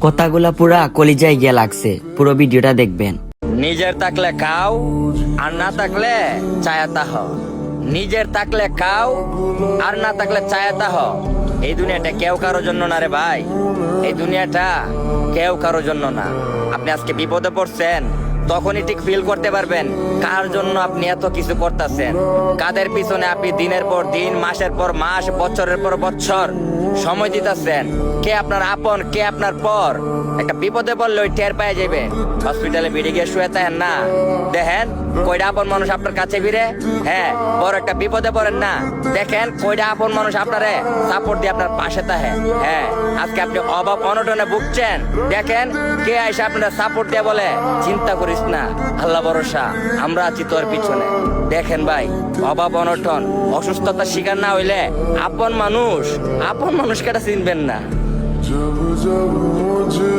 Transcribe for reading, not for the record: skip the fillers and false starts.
কথাগুলা পুরা কলিজায় গিয়ে লাগছে, পুরো ভিডিওটা দেখবেন। নিজের থাকলে খাও, আর না থাকলে চায়াতা হ। নিজের থাকলে খাও, আর না থাকলে চায়াতা হ। এই দুনিয়াটা কেউ কারোর জন্য না রে ভাই, এই দুনিয়াটা কেউ কারোর জন্য না। আপনি আজকে বিপদে পড়ছেন, তখনই ঠিক ফিল করতে পারবেন কার জন্য আপনি এত কিছু করতেছেন, কাদের পিছনে আপনি দিনের পর দিন, মাসের পর মাস, বছরের পর বছর সময় দিতেছেন। কে আপনার আপন, কে আপনার পর। একটা বিপদে পড়লে ওই টের পায়ে যাবে। হসপিটালে বেরিয়ে গিয়ে শুয়ে থাকেন না, দেখেন কয়টা আপন মানুষ আপনার কাছে ভিড়ে। হ্যাঁ, বড় একটা বিপদে পড়েন না, দেখেন কয়টা আপন মানুষ আপনারে সাপোর্ট দিয়ে আপনার পাশে থাকে। হ্যাঁ, আজকে আপনি অভাব অনটনে ভুগছেন, দেখেন কে এসে আপনার সাপোর্ট দিয়ে বলে চিন্তা করিস না, আল্লাহ ভরসা, আমরা আছি তোর পিছনে। দেখেন ভাই, অভাব অনটন অসুস্থতার শিকার না হইলে আপন মানুষ কেটা চিনবেন না। जब जब मुझे